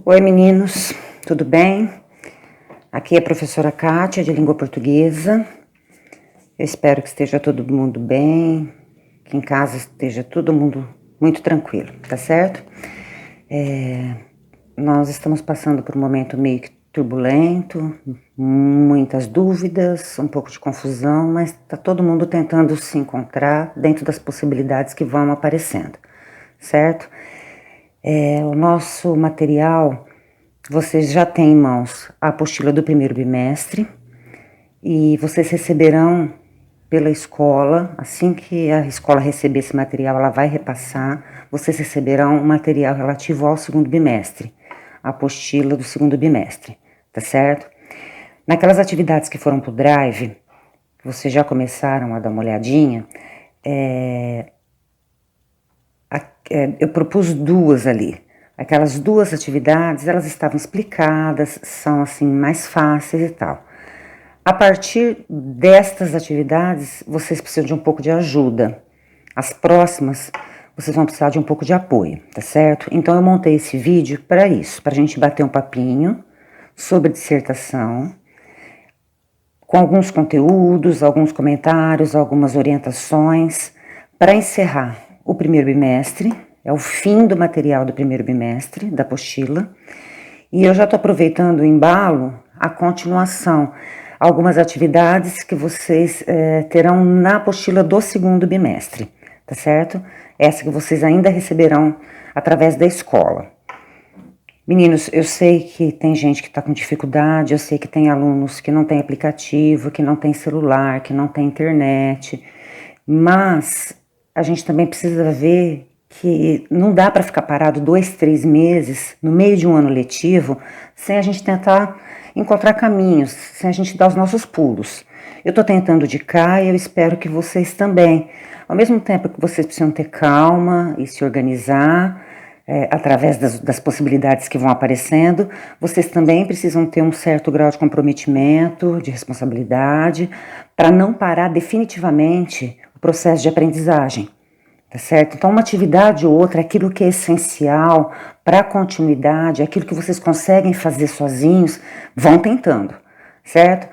Oi meninos, tudo bem? Aqui é a professora Kátia de língua portuguesa. Eu espero que esteja todo mundo bem, que em casa esteja todo mundo muito tranquilo, tá certo? Nós estamos passando por um momento meio que turbulento, muitas dúvidas, um pouco de confusão, mas tá todo mundo tentando se encontrar dentro das possibilidades que vão aparecendo, certo? O nosso material, vocês já têm em mãos a apostila do primeiro bimestre e vocês receberão pela escola, assim que a escola receber esse material, ela vai repassar, vocês receberão um material relativo ao segundo bimestre, a apostila do segundo bimestre, tá certo? Naquelas atividades que foram pro Drive, que vocês já começaram a dar uma olhadinha, eu propus duas ali. Aquelas duas atividades, elas estavam explicadas, são assim mais fáceis e tal. A partir destas atividades, vocês precisam de um pouco de ajuda. As próximas, vocês vão precisar de um pouco de apoio, tá certo? Então eu montei esse vídeo para isso, para a gente bater um papinho sobre dissertação, com alguns conteúdos, alguns comentários, algumas orientações, para encerrar o primeiro bimestre. É o fim do material do primeiro bimestre, da apostila. E eu já estou aproveitando o embalo, a continuação, algumas atividades que vocês terão na apostila do segundo bimestre, tá certo? Essa que vocês ainda receberão através da escola. Meninos, eu sei que tem gente que está com dificuldade, eu sei que tem alunos que não tem aplicativo, que não tem celular, que não tem internet, mas a gente também precisa ver que não dá para ficar parado 2, 3 meses no meio de um ano letivo sem a gente tentar encontrar caminhos, sem a gente dar os nossos pulos. Eu estou tentando de cá e eu espero que vocês também. Ao mesmo tempo que vocês precisam ter calma e se organizar, através das possibilidades que vão aparecendo, vocês também precisam ter um certo grau de comprometimento, de responsabilidade, para não parar definitivamente o processo de aprendizagem. Tá certo? Então, uma atividade ou outra, aquilo que é essencial para a continuidade, aquilo que vocês conseguem fazer sozinhos, vão tentando, certo?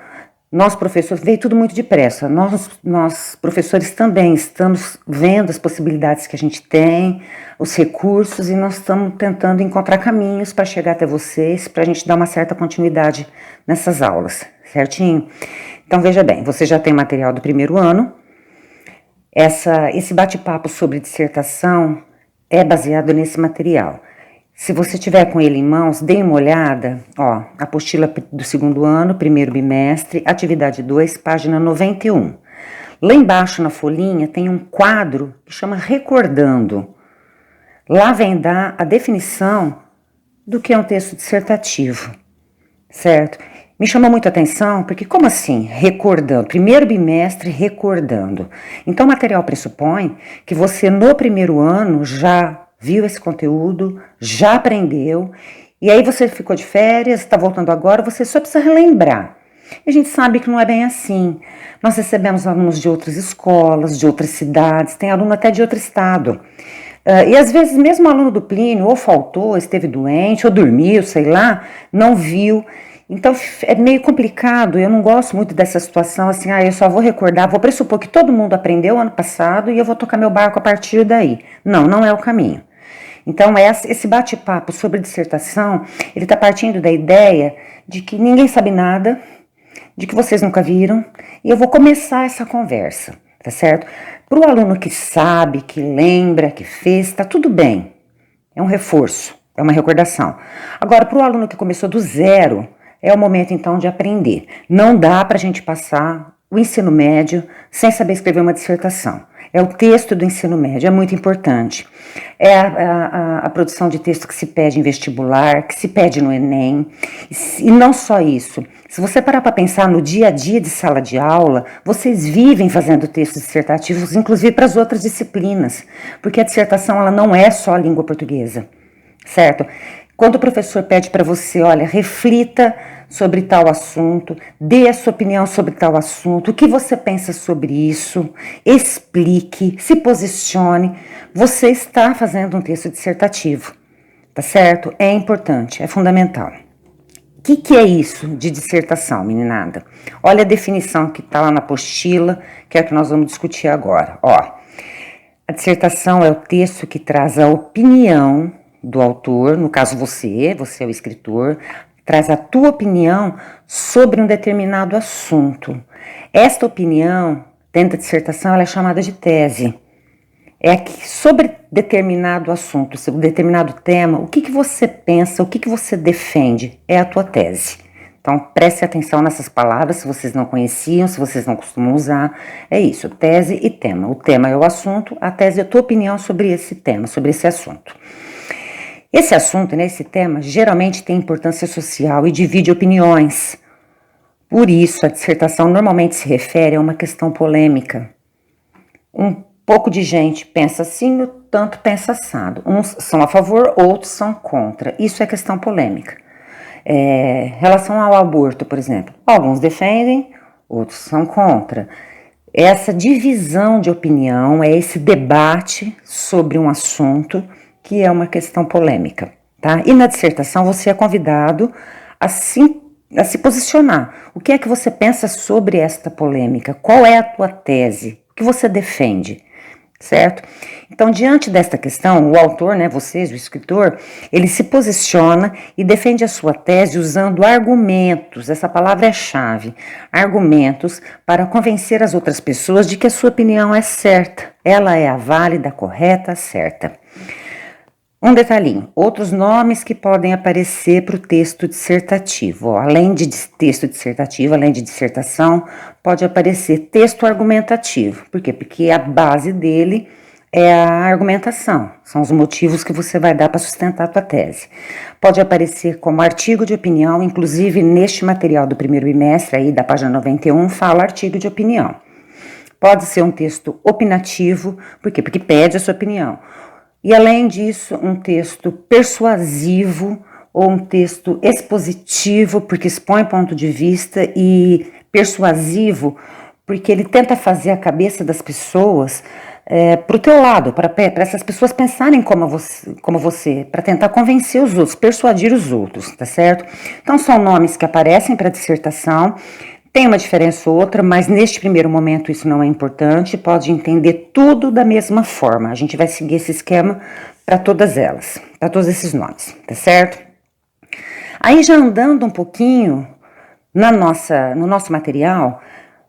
Nós, professores, veio tudo muito depressa. Nós, professores, também estamos vendo as possibilidades que a gente tem, os recursos, e nós estamos tentando encontrar caminhos para chegar até vocês, para a gente dar uma certa continuidade nessas aulas, certinho? Então, veja bem, você já tem material do primeiro ano. Esse bate-papo sobre dissertação é baseado nesse material. Se você tiver com ele em mãos, dê uma olhada, ó, apostila do segundo ano, primeiro bimestre, atividade 2, página 91. Lá embaixo na folhinha tem um quadro que chama Recordando. Lá vem dar a definição do que é um texto dissertativo, certo? Me chamou muita atenção, porque como assim, recordando? Primeiro bimestre, recordando. Então, o material pressupõe que você, no primeiro ano, já viu esse conteúdo, já aprendeu, e aí você ficou de férias, está voltando agora, você só precisa relembrar. E a gente sabe que não é bem assim. Nós recebemos alunos de outras escolas, de outras cidades, tem aluno até de outro estado. E às vezes mesmo o aluno do Plínio ou faltou, esteve doente, ou dormiu, sei lá, não viu. Então é meio complicado, eu não gosto muito dessa situação assim, eu só vou recordar, vou pressupor que todo mundo aprendeu ano passado e eu vou tocar meu barco a partir daí. Não, não é o caminho. Então esse bate-papo sobre dissertação, ele está partindo da ideia de que ninguém sabe nada, de que vocês nunca viram, e eu vou começar essa conversa, tá certo? Para o aluno que sabe, que lembra, que fez, tá tudo bem, é um reforço, é uma recordação. Agora, para o aluno que começou do zero, é o momento, então, de aprender. Não dá para a gente passar o ensino médio sem saber escrever uma dissertação. É o texto do ensino médio, é muito importante. É a produção de texto que se pede em vestibular, que se pede no Enem. E não só isso. Se você parar para pensar no dia a dia de sala de aula, vocês vivem fazendo textos dissertativos, inclusive para as outras disciplinas. Porque a dissertação ela não é só a língua portuguesa, certo? Quando o professor pede para você, olha, reflita sobre tal assunto, dê a sua opinião sobre tal assunto, o que você pensa sobre isso, explique, se posicione, você está fazendo um texto dissertativo, tá certo? É importante, é fundamental. O que é isso de dissertação, meninada? Olha a definição que está lá na apostila, que é a que nós vamos discutir agora. Ó, a dissertação é o texto que traz a opinião do autor, no caso você é o escritor, traz a tua opinião sobre um determinado assunto. Esta opinião, dentro da dissertação, ela é chamada de tese. É que sobre determinado assunto, sobre determinado tema, o que você pensa, o que você defende, é a tua tese. Então, preste atenção nessas palavras, se vocês não conheciam, se vocês não costumam usar, é isso, tese e tema. O tema é o assunto, a tese é a tua opinião sobre esse tema, sobre esse assunto. Esse assunto, né, esse tema, geralmente tem importância social e divide opiniões. Por isso, a dissertação normalmente se refere a uma questão polêmica. Um pouco de gente pensa assim, o tanto pensa assado. Uns são a favor, outros são contra. Isso é questão polêmica. Relação ao aborto, por exemplo, alguns defendem, outros são contra. Essa divisão de opinião, é esse debate sobre um assunto que é uma questão polêmica, tá? E na dissertação você é convidado a se posicionar. O que é que você pensa sobre esta polêmica? Qual é a tua tese? O que você defende? Certo? Então, diante desta questão, o autor, né, vocês, o escritor, ele se posiciona e defende a sua tese usando argumentos, essa palavra é chave, argumentos para convencer as outras pessoas de que a sua opinião é certa, ela é a válida, correta, certa. Um detalhinho, outros nomes que podem aparecer para o texto dissertativo, ó, além de texto dissertativo, além de dissertação, pode aparecer texto argumentativo. Por quê? Porque a base dele é a argumentação, são os motivos que você vai dar para sustentar a tua tese. Pode aparecer como artigo de opinião, inclusive neste material do primeiro bimestre, aí da página 91, fala artigo de opinião. Pode ser um texto opinativo, por quê? Porque pede a sua opinião. E além disso, um texto persuasivo ou um texto expositivo, porque expõe ponto de vista, e persuasivo, porque ele tenta fazer a cabeça das pessoas para o teu lado, para essas pessoas pensarem como você, para tentar convencer os outros, persuadir os outros, tá certo? Então são nomes que aparecem para a dissertação. Tem uma diferença ou outra, mas neste primeiro momento isso não é importante, pode entender tudo da mesma forma. A gente vai seguir esse esquema para todas elas, para todos esses nomes, tá certo? Aí já andando um pouquinho no nosso material,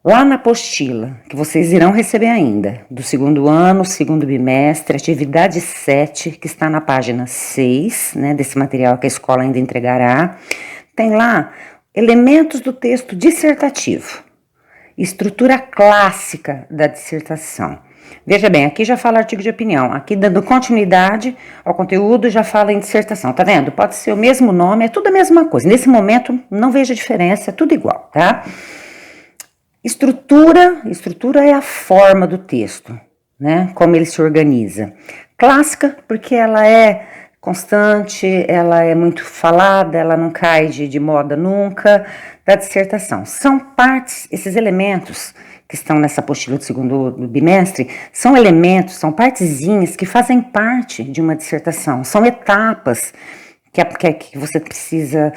lá na apostila, que vocês irão receber ainda, do segundo ano, segundo bimestre, atividade 7, que está na página 6, né, desse material que a escola ainda entregará, tem lá elementos do texto dissertativo, estrutura clássica da dissertação. Veja bem, aqui já fala artigo de opinião, aqui dando continuidade ao conteúdo já fala em dissertação, tá vendo? Pode ser o mesmo nome, é tudo a mesma coisa. Nesse momento, não vejo a diferença, é tudo igual, tá? Estrutura é a forma do texto, né? Como ele se organiza. Clássica, porque ela é constante, ela é muito falada, ela não cai de moda nunca, da dissertação. São partes, esses elementos que estão nessa apostila do segundo bimestre, são elementos, são partezinhas que fazem parte de uma dissertação, são etapas que você precisa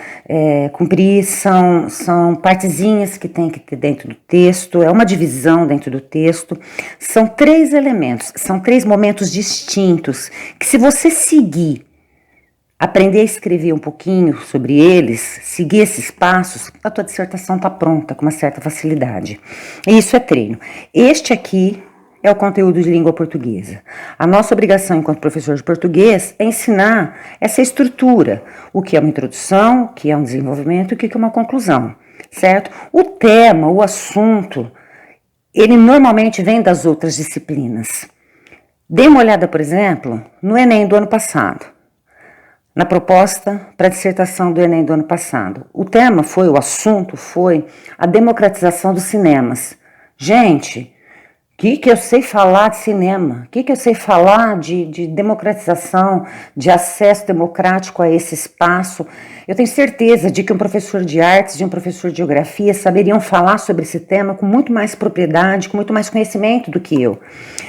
cumprir, são partezinhas que tem que ter dentro do texto, é uma divisão dentro do texto, são 3 elementos, são 3 momentos distintos, que se você seguir, aprender a escrever um pouquinho sobre eles, seguir esses passos, a tua dissertação está pronta com uma certa facilidade. E isso é treino. Este aqui é o conteúdo de língua portuguesa. A nossa obrigação enquanto professor de português é ensinar essa estrutura, o que é uma introdução, o que é um desenvolvimento e o que é uma conclusão, certo? O tema, o assunto, ele normalmente vem das outras disciplinas. Dê uma olhada, por exemplo, no Enem do ano passado. Na proposta para a dissertação do Enem do ano passado. O assunto foi a democratização dos cinemas. Gente, Que eu sei falar de cinema? Que eu sei falar de democratização, de acesso democrático a esse espaço? Eu tenho certeza de que um professor de artes, de um professor de geografia saberiam falar sobre esse tema com muito mais propriedade, com muito mais conhecimento do que eu.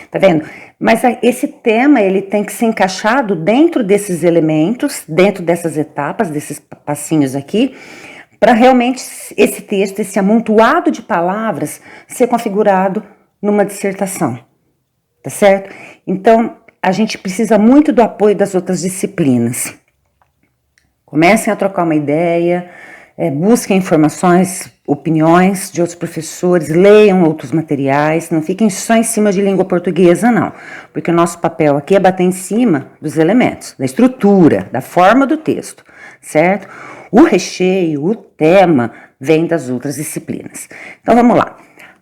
Tá vendo? Mas esse tema, ele tem que ser encaixado dentro desses elementos, dentro dessas etapas, desses passinhos aqui, para realmente esse texto, esse amontoado de palavras, ser configurado numa dissertação, tá certo? Então, a gente precisa muito do apoio das outras disciplinas. Comecem a trocar uma ideia, busquem informações, opiniões de outros professores, leiam outros materiais, não fiquem só em cima de língua portuguesa, não, porque o nosso papel aqui é bater em cima dos elementos, da estrutura, da forma do texto, certo? O recheio, o tema, vem das outras disciplinas. Então, vamos lá.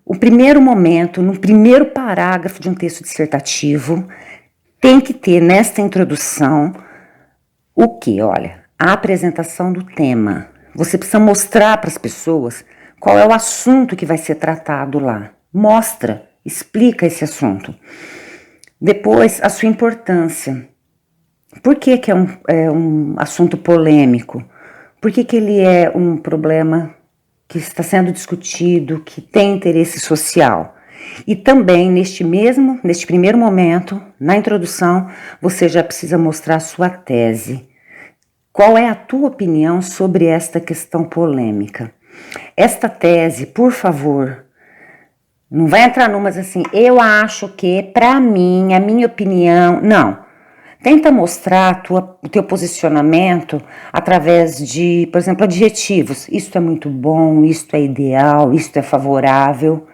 O primeiro momento, no primeiro parágrafo de um texto dissertativo, tem que ter nesta introdução o que? Olha, a apresentação do tema. Você precisa mostrar para as pessoas qual é o assunto que vai ser tratado lá. Mostra, explica esse assunto. Depois, a sua importância. Por que é um assunto polêmico? Por que ele é um problema que está sendo discutido, que tem interesse social? E também, neste primeiro momento, na introdução, você já precisa mostrar a sua tese. Qual é a tua opinião sobre esta questão polêmica? Esta tese, por favor, não vai entrar numas assim, eu acho que, para mim, a minha opinião, não. Tenta mostrar o teu posicionamento através de, por exemplo, adjetivos. Isto é muito bom, isto é ideal, isto é favorável.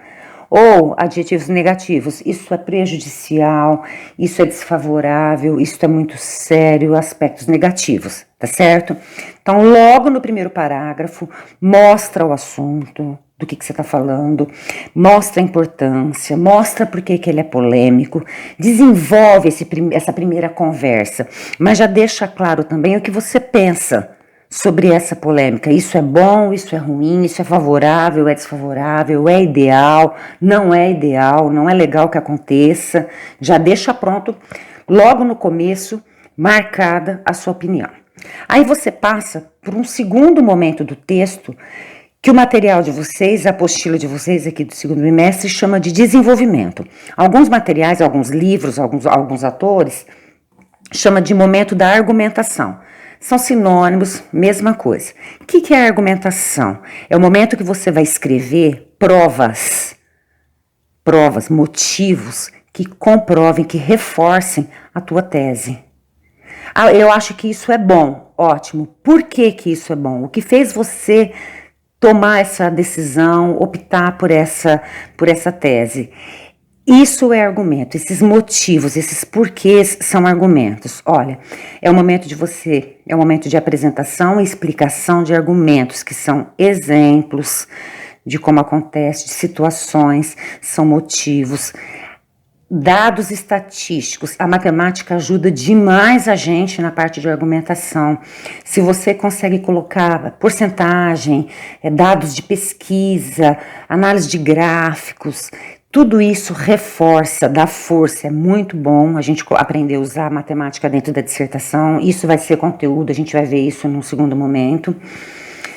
Ou adjetivos negativos. Isso é prejudicial, isso é desfavorável, isso é muito sério, aspectos negativos, tá certo? Então, logo no primeiro parágrafo, mostra o assunto, do que você está falando, mostra a importância, mostra por que ele é polêmico, desenvolve essa primeira conversa, mas já deixa claro também o que você pensa sobre essa polêmica. Isso é bom, isso é ruim, isso é favorável, é desfavorável, é ideal, não é legal que aconteça. Já deixa pronto, logo no começo, marcada a sua opinião. Aí você passa por um segundo momento do texto que o material de vocês, a apostila de vocês aqui do segundo bimestre chama de desenvolvimento. Alguns materiais, alguns livros, alguns autores chama de momento da argumentação. São sinônimos, mesma coisa. O que é a argumentação? É o momento que você vai escrever provas, motivos que comprovem, que reforcem a tua tese. Ah, eu acho que isso é bom, ótimo. Por que isso é bom? O que fez você tomar essa decisão, optar por essa tese? Isso é argumento, esses motivos, esses porquês são argumentos. Olha, é o momento de apresentação e explicação de argumentos, que são exemplos de como acontece, de situações, são motivos. Dados estatísticos, a matemática ajuda demais a gente na parte de argumentação. Se você consegue colocar porcentagem, dados de pesquisa, análise de gráficos, tudo isso reforça, dá força, é muito bom a gente aprender a usar a matemática dentro da dissertação. Isso vai ser conteúdo, a gente vai ver isso num segundo momento.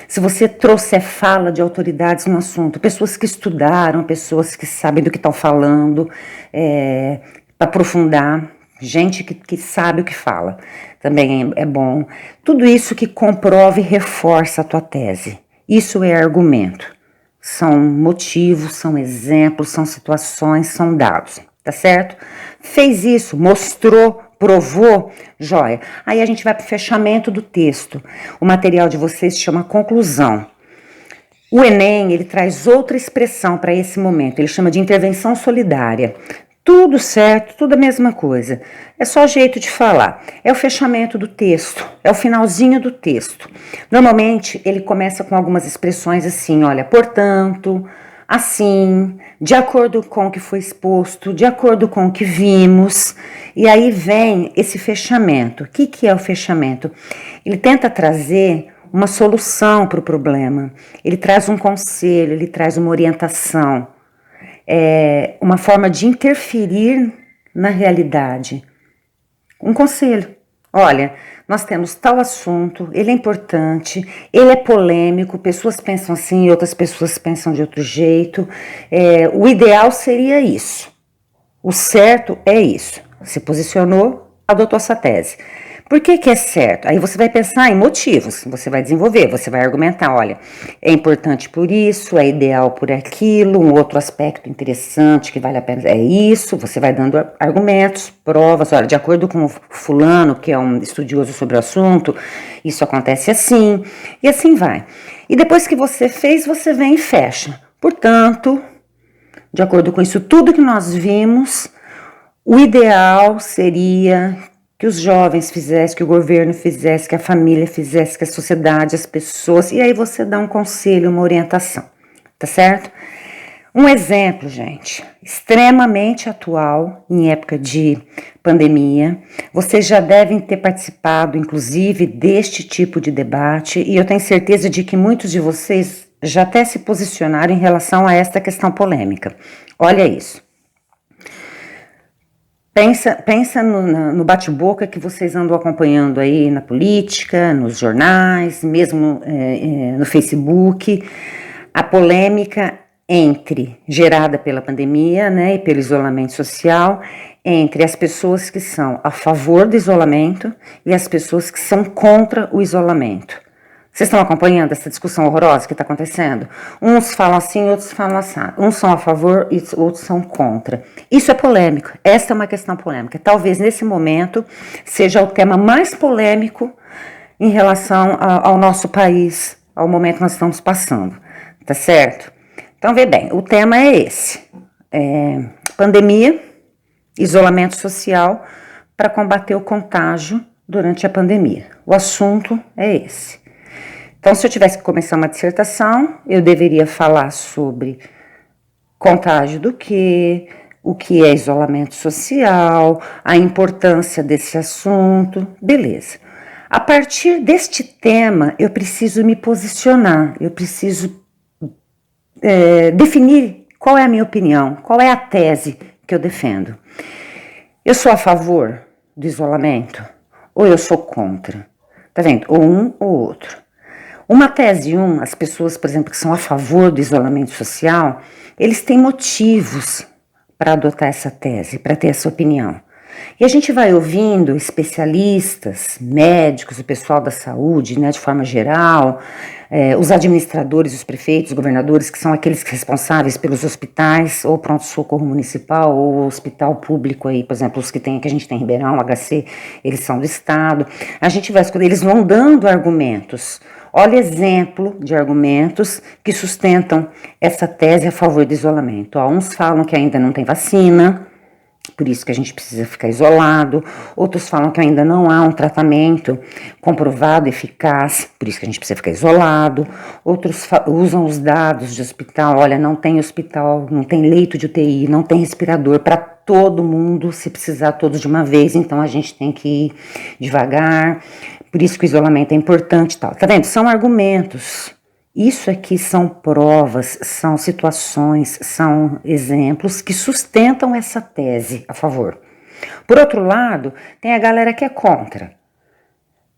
Se você trouxer fala de autoridades no assunto, pessoas que estudaram, pessoas que sabem do que estão falando, para aprofundar, gente que sabe o que fala, também é bom. Tudo isso que comprova e reforça a tua tese. Isso é argumento. São motivos, são exemplos, são situações, são dados, tá certo? Fez isso, mostrou, provou, joia. Aí a gente vai para o fechamento do texto. O material de vocês se chama conclusão. O Enem, ele traz outra expressão para esse momento, ele chama de intervenção solidária. Tudo certo, tudo a mesma coisa. É só jeito de falar. É o fechamento do texto, é o finalzinho do texto. Normalmente, ele começa com algumas expressões assim, olha, portanto, assim, de acordo com o que foi exposto, de acordo com o que vimos. E aí vem esse fechamento. O que é o fechamento? Ele tenta trazer uma solução para o problema. Ele traz um conselho, ele traz uma orientação. uma forma de interferir na realidade. Um conselho: olha, nós temos tal assunto, ele é importante, ele é polêmico, pessoas pensam assim e outras pessoas pensam de outro jeito, o ideal seria isso, o certo é isso. Se posicionou, adotou essa tese. Por que é certo? Aí você vai pensar em motivos, você vai desenvolver, você vai argumentar, olha, é importante por isso, é ideal por aquilo, um outro aspecto interessante que vale a pena é isso, você vai dando argumentos, provas, olha, de acordo com o fulano, que é um estudioso sobre o assunto, isso acontece assim, e assim vai. E depois que você fez, você vem e fecha. Portanto, de acordo com isso tudo que nós vimos, o ideal seria que os jovens fizessem, que o governo fizesse, que a família fizesse, que a sociedade, as pessoas, e aí você dá um conselho, uma orientação, tá certo? Um exemplo, gente, extremamente atual, em época de pandemia, vocês já devem ter participado, inclusive, deste tipo de debate, e eu tenho certeza de que muitos de vocês já até se posicionaram em relação a esta questão polêmica. Olha isso. Pensa no bate-boca que vocês andam acompanhando aí na política, nos jornais, mesmo no Facebook, a polêmica gerada pela pandemia, né, e pelo isolamento social, entre as pessoas que são a favor do isolamento e as pessoas que são contra o isolamento. Vocês estão acompanhando essa discussão horrorosa que está acontecendo? Uns falam assim, outros falam assim. Uns são a favor e outros são contra. Isso é polêmico. Essa é uma questão polêmica. Talvez nesse momento seja o tema mais polêmico em relação ao nosso país, ao momento que nós estamos passando. Tá certo? Então, vê bem, o tema é esse. Pandemia, isolamento social para combater o contágio durante a pandemia. O assunto é esse. Então, se eu tivesse que começar uma dissertação, eu deveria falar sobre contágio do quê, o que é isolamento social, a importância desse assunto, beleza. A partir deste tema, eu preciso me posicionar, eu preciso definir qual é a minha opinião, qual é a tese que eu defendo. Eu sou a favor do isolamento ou eu sou contra? Tá vendo? Ou um ou outro. Uma tese 1, as pessoas, por exemplo, que são a favor do isolamento social, eles têm motivos para adotar essa tese, para ter essa opinião. E a gente vai ouvindo especialistas, médicos, o pessoal da saúde, né, de forma geral, os administradores, os prefeitos, os governadores, que são aqueles responsáveis pelos hospitais, ou pronto-socorro municipal, ou hospital público aí, por exemplo, os que a gente tem em Ribeirão, HC, eles são do estado. A gente vai escutar, eles vão dando argumentos. Olha exemplo de argumentos que sustentam essa tese a favor do isolamento. Uns falam que ainda não tem vacina, por isso que a gente precisa ficar isolado. Outros falam que ainda não há um tratamento comprovado, eficaz, por isso que a gente precisa ficar isolado. Outros usam os dados de hospital, olha, não tem hospital, não tem leito de UTI, não tem respirador para todo mundo, se precisar todos de uma vez, então a gente tem que ir devagar. Por isso que o isolamento é importante e tal. Tá vendo? São argumentos. Isso aqui são provas, são situações, são exemplos que sustentam essa tese a favor. Por outro lado, tem a galera que é contra.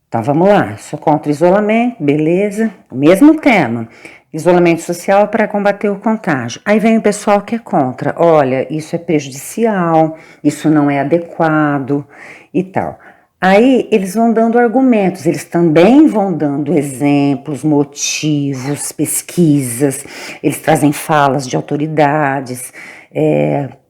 Então vamos lá, sou contra o isolamento, beleza, o mesmo tema. Isolamento social para combater o contágio. Aí vem o pessoal que é contra. Olha, isso é prejudicial, isso não é adequado e tal. Aí eles vão dando argumentos, eles também vão dando exemplos, motivos, pesquisas, eles trazem falas de autoridades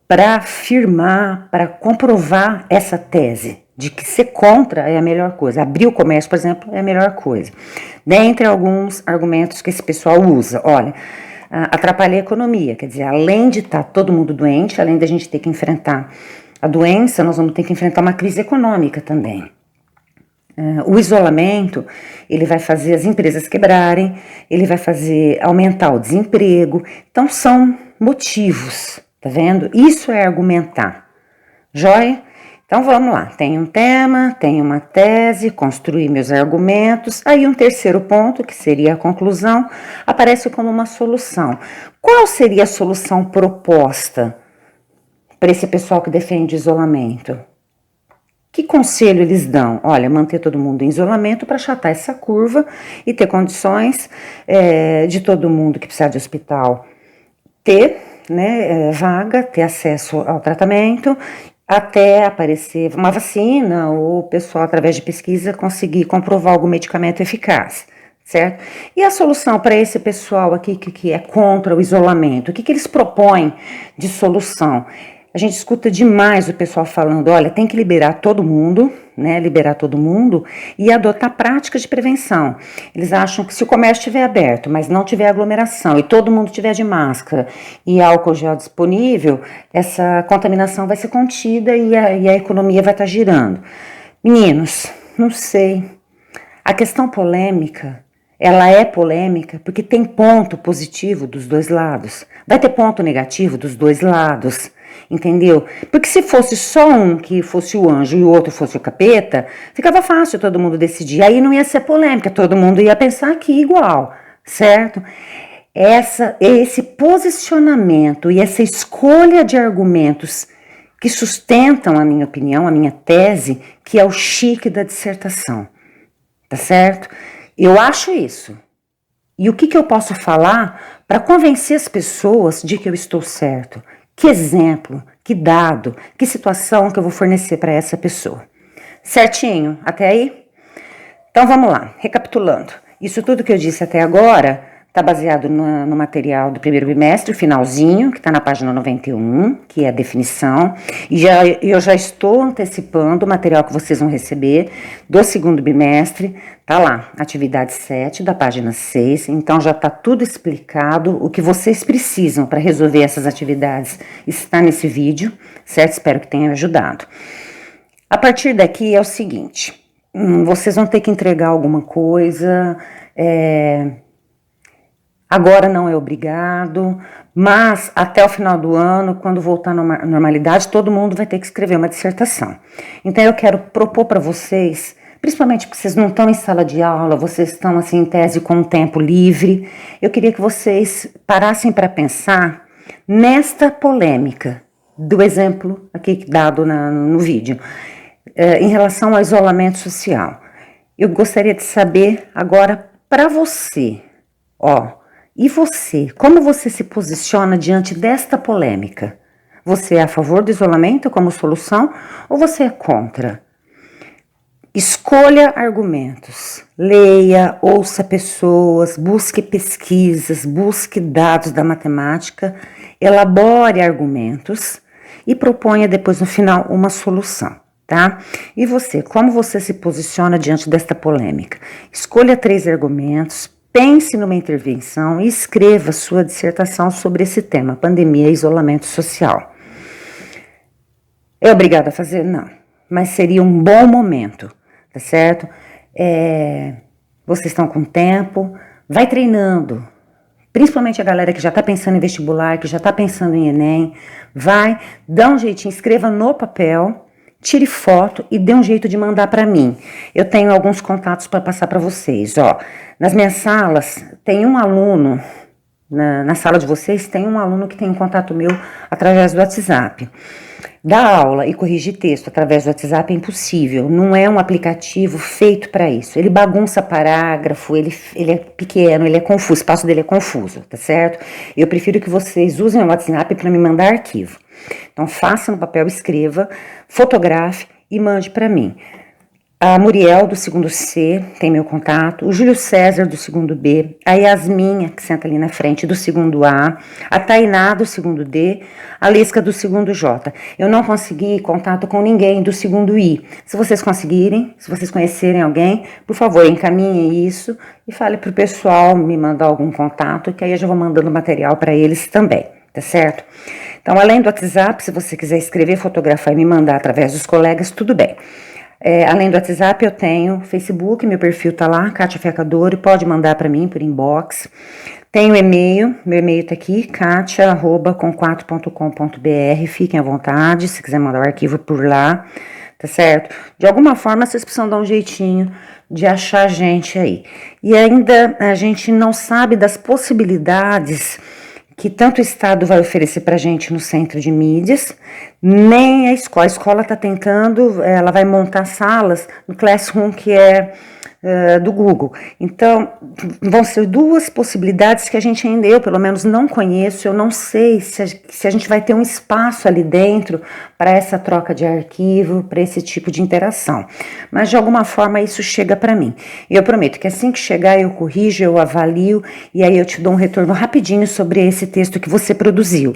para afirmar, para comprovar essa tese de que ser contra é a melhor coisa. Abrir o comércio, por exemplo, é a melhor coisa. Dentre alguns argumentos que esse pessoal usa, olha, atrapalha a economia, quer dizer, além de estar todo mundo doente, além da gente ter que enfrentar a doença, nós vamos ter que enfrentar uma crise econômica também. O isolamento, ele vai fazer as empresas quebrarem, ele vai fazer aumentar o desemprego. Então, são motivos, tá vendo? Isso é argumentar. Joia? Então, vamos lá. Tem um tema, tem uma tese, construir meus argumentos. Aí, um terceiro ponto, que seria a conclusão, aparece como uma solução. Qual seria a solução proposta para esse pessoal que defende isolamento? Que conselho eles dão? Olha, manter todo mundo em isolamento para achatar essa curva e ter condições de todo mundo que precisar de hospital ter, né, vaga, ter acesso ao tratamento, até aparecer uma vacina ou o pessoal, através de pesquisa, conseguir comprovar algum medicamento eficaz, certo? E a solução para esse pessoal aqui que é contra o isolamento, o que eles propõem de solução? A gente escuta demais o pessoal falando, olha, tem que liberar todo mundo, né, liberar todo mundo e adotar práticas de prevenção. Eles acham que se o comércio estiver aberto, mas não tiver aglomeração e todo mundo tiver de máscara e álcool gel disponível, essa contaminação vai ser contida e a economia vai estar girando. Meninos, não sei. A questão polêmica, ela é polêmica porque tem ponto positivo dos dois lados. Vai ter ponto negativo dos dois lados. Entendeu? Porque se fosse só um que fosse o anjo e o outro fosse o capeta, ficava fácil todo mundo decidir. Aí não ia ser polêmica, todo mundo ia pensar aqui igual, certo? Esse posicionamento e essa escolha de argumentos que sustentam a minha opinião, a minha tese, que é o chique da dissertação, tá certo? Eu acho isso. E o que eu posso falar para convencer as pessoas de que eu estou certo? Que exemplo, que dado, que situação que eu vou fornecer para essa pessoa? Certinho, até aí? Então vamos lá, recapitulando. Isso tudo que eu disse até agora está baseado no material do primeiro bimestre, finalzinho, que está na página 91, que é a definição. E eu já estou antecipando o material que vocês vão receber do segundo bimestre. Tá lá, atividade 7 da página 6. Então já está tudo explicado. O que vocês precisam para resolver essas atividades está nesse vídeo, certo? Espero que tenha ajudado. A partir daqui é o seguinte, vocês vão ter que entregar alguma coisa, agora não é obrigado, mas até o final do ano, quando voltar à normalidade, todo mundo vai ter que escrever uma dissertação. Então eu quero propor para vocês, principalmente porque vocês não estão em sala de aula, vocês estão assim em tese com o tempo livre, eu queria que vocês parassem para pensar nesta polêmica do exemplo aqui dado no vídeo, em relação ao isolamento social. Eu gostaria de saber agora para você, e você, como você se posiciona diante desta polêmica? Você é a favor do isolamento como solução ou você é contra? Escolha argumentos, leia, ouça pessoas, busque pesquisas, busque dados da matemática, elabore argumentos e proponha depois no final uma solução, tá? E você, como você se posiciona diante desta polêmica? Escolha 3 argumentos, pense numa intervenção e escreva sua dissertação sobre esse tema, pandemia e isolamento social. É obrigado a fazer? Não, mas seria um bom momento, tá certo? Vocês estão com tempo, vai treinando, principalmente a galera que já está pensando em vestibular, que já está pensando em Enem, vai, dá um jeitinho, escreva no papel, tire foto e dê um jeito de mandar para mim. Eu tenho alguns contatos para passar para vocês, Nas minhas salas, tem um aluno, na sala de vocês, tem um aluno que tem um contato meu através do WhatsApp. Dar aula e corrigir texto através do WhatsApp é impossível, não é um aplicativo feito para isso. Ele bagunça parágrafo, ele é pequeno, ele é confuso, o espaço dele é confuso, tá certo? Eu prefiro que vocês usem o WhatsApp para me mandar arquivo. Então faça no papel, escreva, fotografe e mande para mim. A Muriel do segundo C tem meu contato, o Júlio César do segundo B, a Yasmin, que senta ali na frente, do segundo A Tainá do segundo D, a Lisca do segundo J. Eu não consegui contato com ninguém do segundo I. Se vocês conseguirem, se vocês conhecerem alguém, por favor, encaminhem isso e fale pro pessoal me mandar algum contato, que aí eu já vou mandando material para eles também, tá certo? Então, além do WhatsApp, se você quiser escrever, fotografar e me mandar através dos colegas, tudo bem. Além do WhatsApp, eu tenho Facebook, meu perfil tá lá, Kátia Fiacadori, pode mandar para mim por inbox. Tenho e-mail, meu e-mail tá aqui, katia@com4.com.br, fiquem à vontade, se quiser mandar o arquivo por lá, tá certo? De alguma forma, vocês precisam dar um jeitinho de achar gente aí. E ainda a gente não sabe das possibilidades que tanto o Estado vai oferecer para a gente no centro de mídias, nem a escola. A escola está tentando, ela vai montar salas no Classroom, que é do Google. Então, vão ser duas possibilidades que a gente ainda, eu pelo menos não conheço, eu não sei se a gente vai ter um espaço ali dentro para essa troca de arquivo, para esse tipo de interação. Mas de alguma forma isso chega para mim. E eu prometo que assim que chegar eu corrijo, eu avalio e aí eu te dou um retorno rapidinho sobre esse texto que você produziu,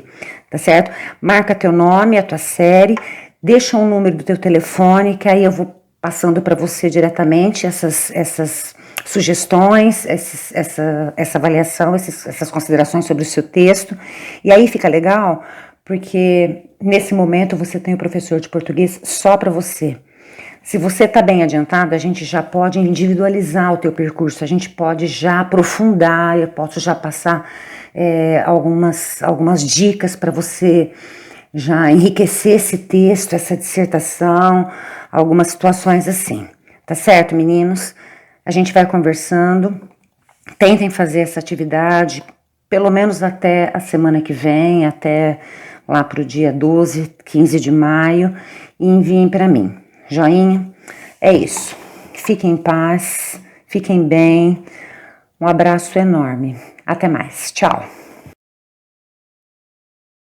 tá certo? Marca teu nome, a tua série, deixa um número do teu telefone, que aí eu vou passando para você diretamente essas sugestões, essa avaliação, essas considerações sobre o seu texto. E aí fica legal, porque nesse momento você tem o professor de português só para você. Se você está bem adiantado, a gente já pode individualizar o teu percurso, a gente pode já aprofundar, eu posso já passar algumas dicas para você já enriquecer esse texto, essa dissertação, algumas situações assim. Tá certo, meninos? A gente vai conversando, tentem fazer essa atividade, pelo menos até a semana que vem, até lá pro dia 12, 15 de maio, e enviem para mim. Joinha? É isso. Fiquem em paz, fiquem bem. Um abraço enorme. Até mais. Tchau.